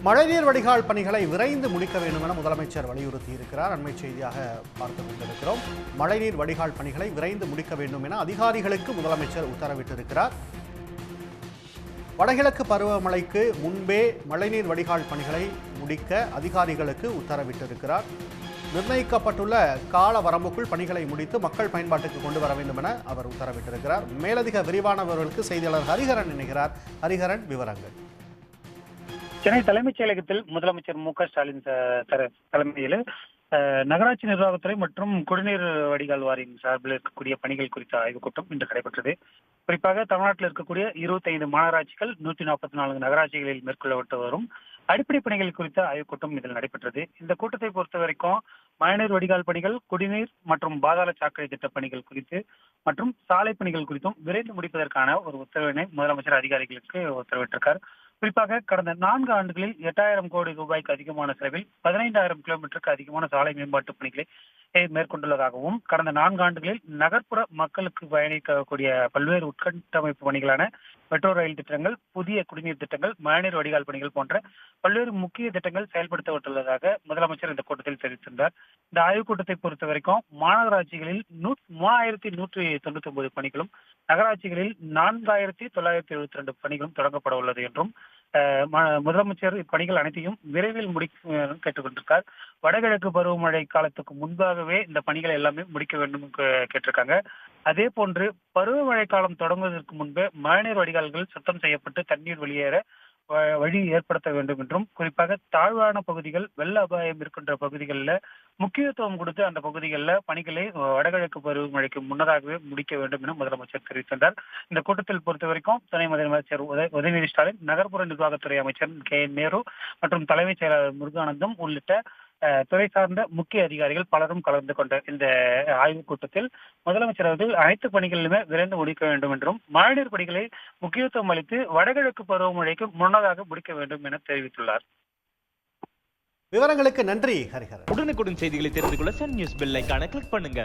மழைநீர் வடிகால் பணிகளை விரைந்து முடிக்க வேண்டும் என முதலமைச்சர் வலியுறுத்தியிருக்கிறார். அண்மை செய்தியாக பார்த்துக் கொண்டிருக்கிறோம். மழைநீர் வடிகால் பணிகளை விரைந்து முடிக்க வேண்டும் என அதிகாரிகளுக்கு முதலமைச்சர் உத்தரவிட்டிருக்கிறார். வடகிழக்கு பருவமழைக்கு முன்பே மழைநீர் வடிகால் பணிகளை முடிக்க அதிகாரிகளுக்கு உத்தரவிட்டிருக்கிறார். நிர்ணயிக்கப்பட்டுள்ள கால வரம்புக்குள் பணிகளை முடித்து மக்கள் பயன்பாட்டுக்கு கொண்டு வர வேண்டும் என அவர் உத்தரவிட்டிருக்கிறார். மேலதிக விரிவான விவரங்களுக்கு செய்தியாளர் ஹரிஹரன் இணைகிறார். ஹரிஹரன், விவரங்கள். சென்னை தலைமைச் செயலகத்தில் முதலமைச்சர் மு.க.ஸ்டாலின் தலைமையில் நகராட்சி நிர்வாகத்துறை மற்றும் குடிநீர் வடிகால் வாரியம் சார்பில் இருக்கக்கூடிய பணிகள் குறித்த ஆய்வுக் கூட்டம் இன்று நடைபெற்றது. குறிப்பாக தமிழ்நாட்டில் இருக்கக்கூடிய 25 மாநகராட்சிகள் 144 நகராட்சிகளில் மேற்கொள்ளப்பட்டு வரும் அடிப்படை பணிகள் குறித்த ஆய்வுக் கூட்டம் இதில் நடைபெற்றது. இந்த கூட்டத்தை பொறுத்த வரைக்கும் மழைநீர் வடிகால் பணிகள், குடிநீர் மற்றும் பாதாள சாக்கடை திட்ட பணிகள் குறித்து மற்றும் சாலை பணிகள் குறித்தும் விரைந்து முடிப்பதற்கான ஒரு உத்தரவினை முதலமைச்சர் அதிகாரிகளுக்கு உத்தரவிட்டிருக்கார். குறிப்பாக கடந்த 4 ஆண்டுகளில் 8000 கோடி ரூபாய்க்கு அதிகமான செலவில் 15000 கிலோமீட்டருக்கு அதிகமான சாலை மேம்பாட்டு பணிகளை மேற்கொண்டுள்ளதாகவும், கடந்த 4 ஆண்டுகளில் நகர்ப்புற மக்களுக்கு பயணிக்கக்கூடிய பல்வேறு உட்கட்டமைப்பு பணிகளான மெட்ரோ ரயில் திட்டங்கள், புதிய குடிநீர் திட்டங்கள், மழைநீர் வடிகால் பணிகள் போன்ற பல்வேறு முக்கிய திட்டங்கள் செயல்படுத்தப்பட்டுள்ளதாக முதலமைச்சர் இந்த கூட்டத்தில் தெரிவித்திருந்தார். இந்த ஆய்வுக் கூட்டத்தை பொறுத்த வரைக்கும் மாநகராட்சிகளில் 3199 பணிகளும், நகராட்சிகளில் 4972 பணிகளும் தொடங்கப்பட உள்ளது என்றும் முதலமைச்சர் இப்பணிகள் அனைத்தையும் விரைவில் கேட்டுக் கொண்டிருக்கார். வடகிழக்கு பருவமழை காலத்துக்கு முன்பாகவே இந்த பணிகளை எல்லாமே முடிக்க வேண்டும் கேட்டிருக்காங்க. அதே போன்று பருவமழை காலம் தொடங்குவதற்கு முன்பே மழைநீர் வடிகால்கள் சுத்தம் செய்யப்பட்டு தண்ணீர் வெளியேற வழி ஏற்படுத்த வேண்டும் என்றும், குறிப்பாக தாழ்வான பகுதிகள், வெள்ள அபாயம் இருக்கின்ற பகுதிகளில் முக்கியத்துவம் கொடுத்து அந்த பகுதிகளில் பணிகளை வடகிழக்கு பருவமழைக்கு முன்னதாகவே முடிக்க வேண்டும் என முதலமைச்சர் தெரிவித்திருந்தார். இந்த கூட்டத்தில் பொறுத்த வரைக்கும் துணை முதலமைச்சர் உதயநிதி ஸ்டாலின், நகர்ப்புற நிர்வாகத்துறை அமைச்சர் கே.நேரு மற்றும் தலைமைச் செயலாளர் முருகானந்தம் உள்ளிட்ட துறை சார்ந்த முக்கிய அதிகாரிகள் பலரும் கலந்து கொண்ட இந்த ஆய்வுக் கூட்டத்தில் முதலமைச்சர் அவர்கள் அனைத்து பணிகளிலுமே விரைந்து முடிக்க வேண்டும் என்றும், மழைநீர் பணிகளை முக்கியத்துவம் அளித்து வடகிழக்கு பருவமழைக்கு முன்னதாக முடிக்க வேண்டும் என தெரிவித்துள்ளார். விவரங்களுக்கு நன்றி ஹரிஹரன். உடனுக்குடன் செய்திகளை தெரிந்து கொள்ள சன் நியூஸ் பெல் ஐகானை கிளிக் பண்ணுங்க.